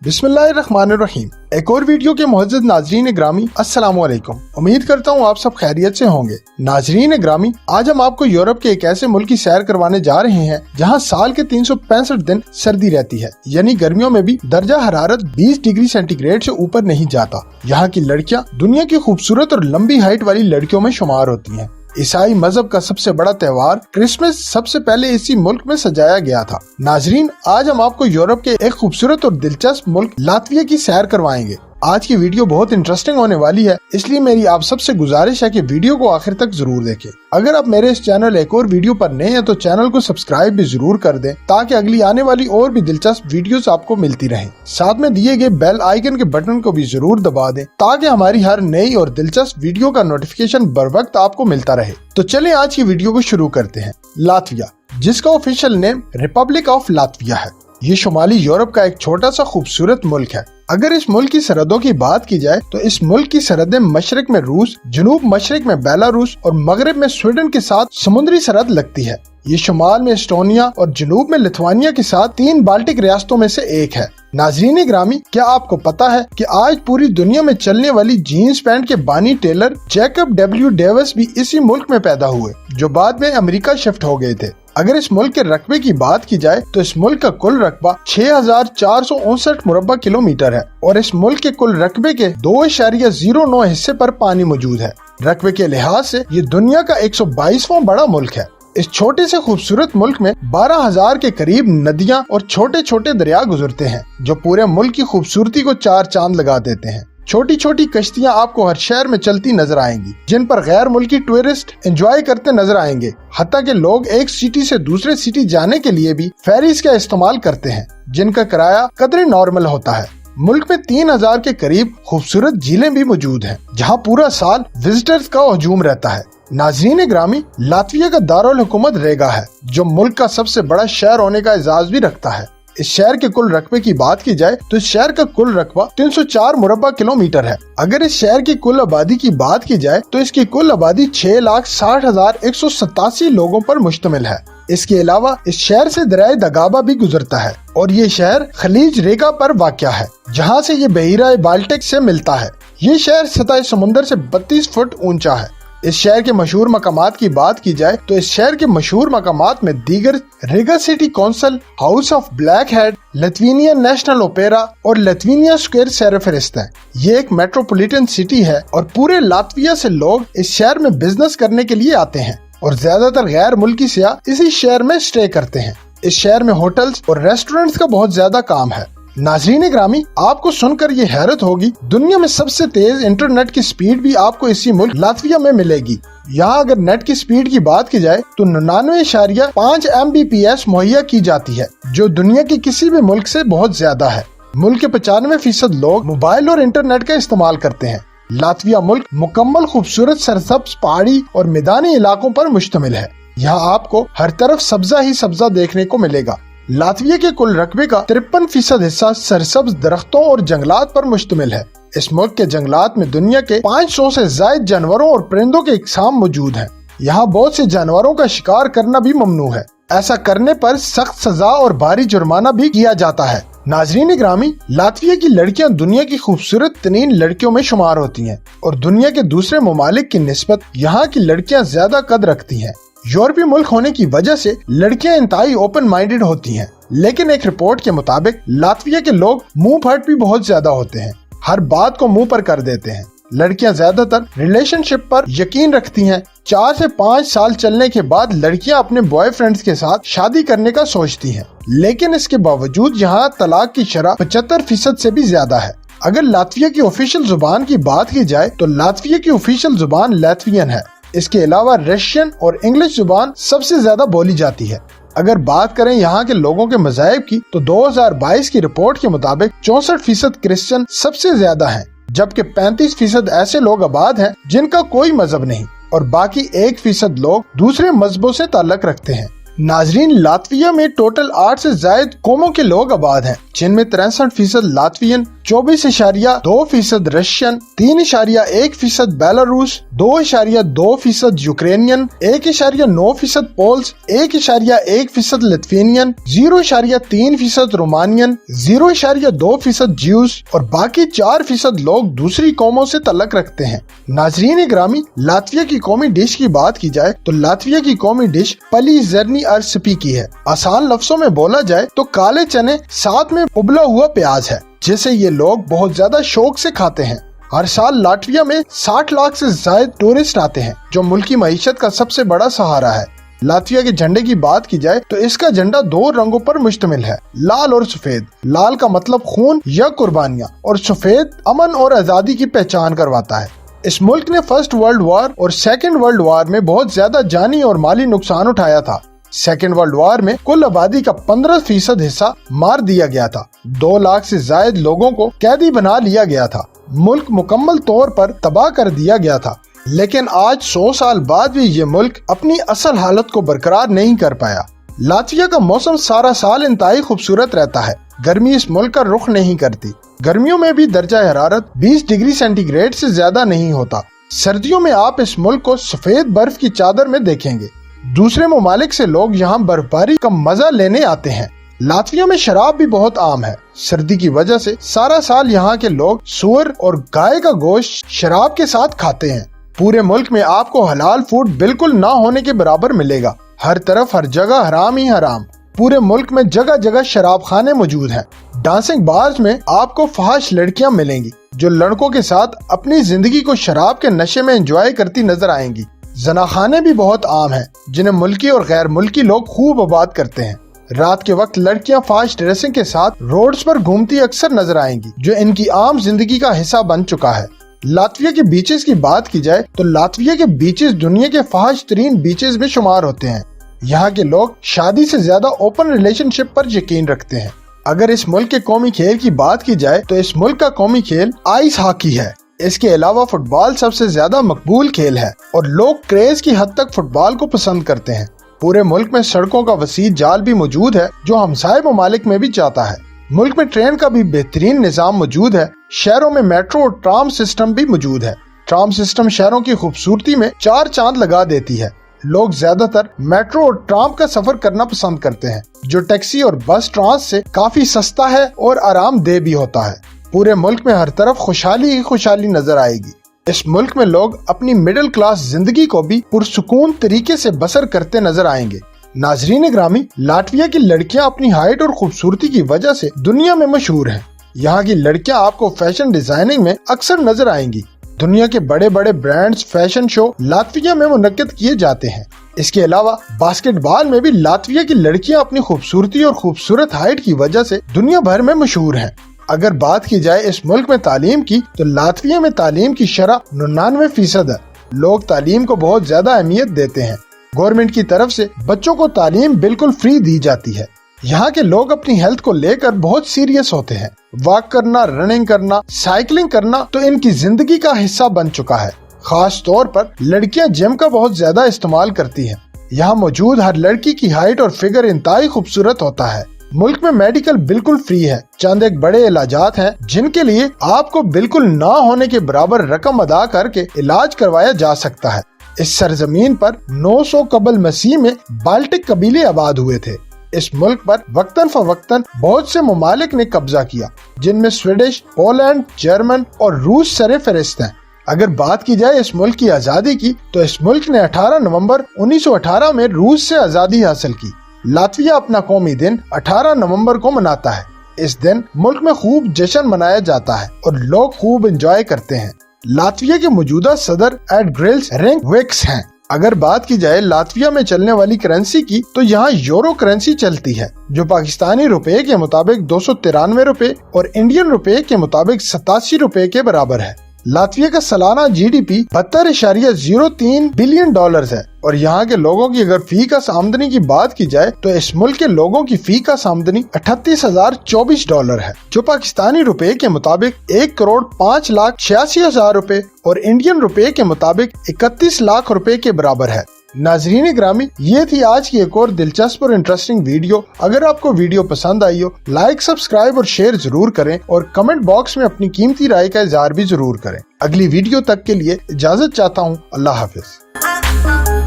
बिस्मिल्लाहिर्रहमानिर्रहीम। एक और वीडियो के मुअज़्ज़ज़ नाज़रीन ग्रामी, अस्सलामु अलैकुम। उम्मीद करता हूँ आप सब खैरियत से होंगे। नाज़रीन ग्रामी, आज हम आपको यूरोप के एक ऐसे मुल्क की सैर करवाने जा रहे हैं जहाँ साल के 365 दिन सर्दी रहती है, यानी गर्मियों में भी दर्जा हरारत 20 डिग्री सेंटीग्रेड से ऊपर नहीं जाता। यहाँ की लड़कियाँ दुनिया की खूबसूरत और लंबी हाइट वाली लड़कियों में शुमार होती हैं। ईसाई मजहब का सबसे बड़ा त्योहार क्रिसमस सबसे पहले इसी मुल्क में सजाया गया था। नाजरीन, आज हम आपको यूरोप के एक खूबसूरत और दिलचस्प मुल्क लातविया की सैर करवाएंगे। आज की वीडियो बहुत इंटरेस्टिंग होने वाली है, इसलिए मेरी आप सबसे गुजारिश है कि वीडियो को आखिर तक जरूर देखें। अगर आप मेरे इस चैनल एक और वीडियो पर नए हैं तो चैनल को सब्सक्राइब भी जरूर कर दें, ताकि अगली आने वाली और भी दिलचस्प वीडियोस आपको मिलती रहें। साथ में दिए गए बेल आइकन के बटन को भी जरूर दबा दें, ताकि हमारी हर नई और दिलचस्प वीडियो का नोटिफिकेशन बर वक्त आपको मिलता रहे। तो चलें आज की वीडियो को शुरू करते हैं। लातविया, जिसका official name Republic of Latvia है, ये शुमाली यूरोप का एक छोटा सा खूबसूरत मुल्क है। अगर इस मुल्क की सरहदों की बात की जाए तो इस मुल्क की सरहदें मशरक में रूस, जनूब मशरक में बेलारूस और मगरब में स्वीडन के साथ समुद्री सरहद लगती है। ये शुमाल में एस्टोनिया और जनूब में लिथुआनिया के साथ 3 बाल्टिक रियासतों में से एक है। नाज़रीन ग्रामी, क्या आपको पता है कि आज पूरी दुनिया में चलने वाली जीन्स पैंट के बानी टेलर जैकब डब्ल्यू डेविस भी इसी मुल्क में पैदा हुए, जो बाद में अमेरिका शिफ्ट हो गए थे। अगर इस मुल्क के रकबे की बात की जाए तो इस मुल्क का कुल रकबा 6459 मुरब्बा किलोमीटर है और इस मुल्क के कुल रकबे के 2.09 हिस्से पर पानी मौजूद है। रकबे के लिहाज से ये दुनिया का 122वां बड़ा मुल्क है। इस छोटे से खूबसूरत मुल्क में 12,000 के करीब नदियां और छोटे छोटे दरिया गुजरते हैं, जो पूरे मुल्क की खूबसूरती को 4 चांद लगा देते हैं। छोटी छोटी कश्तियां आपको हर शहर में चलती नजर आएंगी, जिन पर गैर मुल्की टूरिस्ट एंजॉय करते नजर आएंगे। हत्ता के लोग एक सिटी से दूसरे सिटी जाने के लिए भी फेरीज का इस्तेमाल करते हैं, जिनका किराया कदरे नॉर्मल होता है। मुल्क में 3000 के करीब खूबसूरत झीलें भी मौजूद हैं, जहां पूरा साल विजिटर्स का हजूम रहता है। नाज़रीन ग्रामी, लातविया का दारुल हुकूमत रेगा है, जो मुल्क का सबसे बड़ा शहर होने का एजाज भी रखता है। इस शहर के कुल रकबे की बात की जाए तो इस शहर का कुल रकबा 304 मुरब्बा किलोमीटर है। अगर इस शहर की कुल आबादी की बात की जाए तो इसकी कुल आबादी 6,60,187 लोगों पर मुश्तमिल है। इसके अलावा इस शहर से दरिया दगाबा भी गुजरता है और ये शहर खलीज रेगा पर वाक़या है, जहाँ से ये बहीरा बाल्टिक से मिलता है। ये शहर सतह समुंदर से 32 फुट ऊंचा है। इस शहर के मशहूर मकामात की बात की जाए तो इस शहर के मशहूर मकामात में दीगर Riga city council, house of black head, Lithuanian national opera और लिथुआनिया स्क्वायर सरफहरिस्त है। ये एक मेट्रोपॉलिटन सिटी है और पूरे लातविया से लोग इस शहर में बिजनेस करने के लिए आते हैं और ज्यादातर गैर मुल्की सियाह इसी शहर में स्टे करते हैं। इस शहर में होटल्स और रेस्टोरेंट्स का बहुत ज्यादा काम है। नाज़रीन ग्रामी, आपको सुनकर ये हैरत होगी, दुनिया में सबसे तेज इंटरनेट की स्पीड भी आपको इसी मुल्क लातविया में मिलेगी। यहाँ अगर नेट की स्पीड की बात की जाए तो 99.5 MBPS मुहैया की जाती है, जो दुनिया के किसी भी मुल्क से बहुत ज्यादा है। मुल्क के 95% लोग मोबाइल और इंटरनेट का इस्तेमाल करते हैं। लातविया मुल्क मुकम्मल खूबसूरत सरसब्ज पहाड़ी और मैदानी इलाकों पर मुश्तमिल है। यहाँ आपको हर तरफ सब्जा ही सब्जा देखने को मिलेगा। लातविया के कुल रकबे का 53% हिस्सा सरसब्ज दरख्तों और जंगलात पर मुश्तमिल है। इस मुल्क के जंगलात में दुनिया के 500 से ज्यादा जानवरों और परिंदों के इकसाम मौजूद हैं। यहाँ बहुत से जानवरों का शिकार करना भी ममनू है। ऐसा करने पर सख्त सजा और भारी जुर्माना भी किया जाता है। नाज़रीन ग्रामी, लातविया की लड़कियाँ दुनिया की खूबसूरत तरीन लड़कियों में शुमार होती हैं और दुनिया के दूसरे ममालिक की निस्बत यहाँ की लड़कियाँ ज्यादा कद रखती हैं। यूरोपीय मुल्क होने की वजह से लड़कियां इंतहाई ओपन माइंडेड होती हैं, लेकिन एक रिपोर्ट के मुताबिक लातविया के लोग मुंह फट भी बहुत ज्यादा होते हैं, हर बात को मुंह पर कर देते हैं। लड़कियां ज्यादातर रिलेशनशिप पर यकीन रखती हैं। 4 से 5 साल चलने के बाद लड़कियां अपने बॉयफ्रेंड्स के साथ शादी करने का सोचती हैं, लेकिन इसके बावजूद यहाँ तलाक की शरह 75% से भी ज्यादा है। अगर लातविया की ऑफिशियल जुबान की बात की जाए तो लातविया की ऑफिशियल जुबान लातवियन है। इसके अलावा रशियन और इंग्लिश जुबान सबसे ज्यादा बोली जाती है। अगर बात करें यहाँ के लोगों के मज़ाहिब की तो 2022 की रिपोर्ट के मुताबिक 64% क्रिश्चियन सबसे ज्यादा हैं, जबकि 35% ऐसे लोग आबाद हैं जिनका कोई मजहब नहीं और बाकी 1% लोग दूसरे मजहबों से ताल्लुक रखते हैं। नाजरीन, लातविया में टोटल 8 से ज्यादा कौमों के लोग आबाद हैं, जिनमें 63% Latvian, 24.2% Russian, 3.1% Belarus, 2.2% Ukrainian, 1.9% Poles, 1.1% Lithuanian, 0.3% Romanian, 0.2% Jews और बाकी 4% लोग दूसरी कौमों से तल्लक रखते हैं। नाजरीन ग्रामी, लातविया की कौमी डिश की बात की जाए तो लातविया की कौमी डिश पली जर्नी अरसपी की है। आसान लफ्जों में बोला जाए तो काले चने साथ में उबला हुआ प्याज है, जिसे ये लोग बहुत ज्यादा शौक से खाते हैं। हर साल लातविया में 60 लाख से ज्यादा टूरिस्ट आते हैं, जो मुल्क की मईशत का सबसे बड़ा सहारा है। लातविया के झंडे की बात की जाए तो इसका झंडा 2 रंगों पर मुश्तमिल है, लाल और सफेद। लाल का मतलब खून या कुर्बानियां और सफेद अमन और आजादी की पहचान करवाता है। इस मुल्क ने फर्स्ट वर्ल्ड वॉर और सेकंड वर्ल्ड वॉर में बहुत ज्यादा जानी और माली नुकसान उठाया था। सेकेंड वर्ल्ड वॉर में कुल आबादी का 15% हिस्सा मार दिया गया था। 2 लाख से ज्यादा लोगों को कैदी बना लिया गया था। मुल्क मुकम्मल तौर पर तबाह कर दिया गया था। लेकिन आज 100 साल बाद भी ये मुल्क अपनी असल हालत को बरकरार नहीं कर पाया। लातविया का मौसम सारा साल इंतहाई खूबसूरत रहता है। गर्मी इस मुल्क का रुख नहीं करती। गर्मियों में भी दर्जा हरारत 20 डिग्री सेंटीग्रेड से ज्यादा नहीं होता। सर्दियों में आप इस मुल्क को सफेद बर्फ की चादर में देखेंगे। दूसरे ममालिक से लोग यहाँ बर्फबारी का मजा लेने आते हैं। लातविया में शराब भी बहुत आम है। सर्दी की वजह से सारा साल यहाँ के लोग सूअर और गाय का गोश्त शराब के साथ खाते हैं। पूरे मुल्क में आपको हलाल फूड बिल्कुल ना होने के बराबर मिलेगा। हर तरफ हर जगह हराम ही हराम। पूरे मुल्क में जगह जगह शराब खाने मौजूद हैं। डांसिंग बार्स में आपको फहाश लड़कियां मिलेंगी, जो लड़कों के साथ अपनी जिंदगी को शराब के नशे में एंजॉय करती नजर आएंगी। जनाखाने भी बहुत आम हैं, जिन्हें मुल्की और गैर मुल्की लोग खूब आबाद करते हैं। रात के वक्त लड़कियां फास्ट ड्रेसिंग के साथ रोड्स पर घूमती अक्सर नजर आएंगी, जो इनकी आम जिंदगी का हिस्सा बन चुका है। लातविया के बीचेस की बात की जाए तो लातविया के बीचेस दुनिया के फास्ट तरीन बीचेस में शुमार होते हैं। यहाँ के लोग शादी से ज्यादा ओपन रिलेशनशिप पर यकीन रखते हैं। अगर इस मुल्क के कौमी खेल की बात की जाए तो इस मुल्क का कौमी खेल आइस हॉकी है। इसके अलावा फुटबॉल सबसे ज्यादा मकबूल खेल है और लोग क्रेज की हद तक फुटबॉल को पसंद करते हैं। पूरे मुल्क में सड़कों का वसीद जाल भी मौजूद है, जो हमसाये ममालिक में भी जाता है। मुल्क में ट्रेन का भी बेहतरीन निजाम मौजूद है। शहरों में मेट्रो और ट्राम सिस्टम भी मौजूद है। ट्राम सिस्टम शहरों की खूबसूरती में 4 चांद लगा देती है। लोग ज्यादातर मेट्रो और ट्राम का सफर करना पसंद करते हैं, जो टैक्सी और बस ट्रांस से काफी सस्ता है और आरामदेह भी होता है। पूरे मुल्क में हर तरफ खुशहाली ही खुशहाली नजर आएगी। इस मुल्क में लोग अपनी मिडिल क्लास जिंदगी को भी पुरसुकून तरीके से बसर करते नजर आएंगे। नाजरीन ग्रामी, लातविया की लड़कियां अपनी हाइट और खूबसूरती की वजह से दुनिया में मशहूर हैं। यहाँ की लड़कियां आपको फैशन डिजाइनिंग में अक्सर नजर आएंगी। दुनिया के बड़े बड़े ब्रांड्स फैशन शो लातविया में मुनक्किद किए जाते हैं। इसके अलावा बास्केटबॉल में भी लातविया की लड़कियां अपनी खूबसूरती और खूबसूरत हाइट की वजह से दुनिया भर में मशहूर हैं। अगर बात की जाए इस मुल्क में तालीम की, तो लातविया में तालीम की शरह 99% है। लोग तालीम को बहुत ज्यादा अहमियत देते हैं। गवर्नमेंट की तरफ से बच्चों को तालीम बिल्कुल फ्री दी जाती है। यहाँ के लोग अपनी हेल्थ को लेकर बहुत सीरियस होते हैं। वॉक करना, रनिंग करना, साइकिलिंग करना तो इनकी जिंदगी का हिस्सा बन चुका है। खास तौर पर लड़कियां जिम का बहुत ज्यादा इस्तेमाल करती हैं। यहाँ मौजूद हर लड़की की हाइट और फिगर इंतहाई खूबसूरत होता है। मुल्क में मेडिकल बिल्कुल फ्री है। चंद एक बड़े इलाजात हैं जिनके लिए आपको बिल्कुल ना होने के बराबर रकम अदा करके इलाज करवाया जा सकता है। इस सरजमीन पर 900 कबल मसीह में बाल्टिक कबीले आबाद हुए थे। इस मुल्क पर वक्तन फवक्तन बहुत से ममालिक ने कब्जा किया, जिनमें स्वीडिश, पोलैंड, जर्मन और रूस सरे फहरिस्त हैं। अगर बात की जाए इस मुल्क की आजादी की, तो इस मुल्क ने 18 नवंबर 1918 में रूस से आजादी हासिल की। लातविया अपना कौमी दिन 18 नवंबर को मनाता है। इस दिन मुल्क में खूब जश्न मनाया जाता है और लोग खूब एंजॉय करते हैं। लातविया के मौजूदा सदर एड ग्रिल्स रिंकविक्स हैं। अगर बात की जाए लातविया में चलने वाली करेंसी की, तो यहाँ यूरो करेंसी चलती है, जो पाकिस्तानी रुपए के मुताबिक 293 रुपए और इंडियन रुपए के मुताबिक 87 रुपए के बराबर है। लातविया का सालाना GDP 72.03 बिलियन डॉलर्स है और यहाँ के लोगों की अगर फी का आमदनी की बात की जाए, तो इस मुल्क के लोगों की फी का आमदनी 38,024 डॉलर है, जो पाकिस्तानी रुपए के मुताबिक 1,05,86,000 रुपए और इंडियन रुपए के मुताबिक 31 लाख रुपए के बराबर है। नाजरीन ग्रामी, ये थी आज की एक और दिलचस्प और इंटरेस्टिंग वीडियो। अगर आपको वीडियो पसंद आई हो, लाइक, सब्सक्राइब और शेयर जरूर करें और कमेंट बॉक्स में अपनी कीमती राय का इजहार भी जरूर करें। अगली वीडियो तक के लिए इजाजत चाहता हूँ। अल्लाह हाफिज।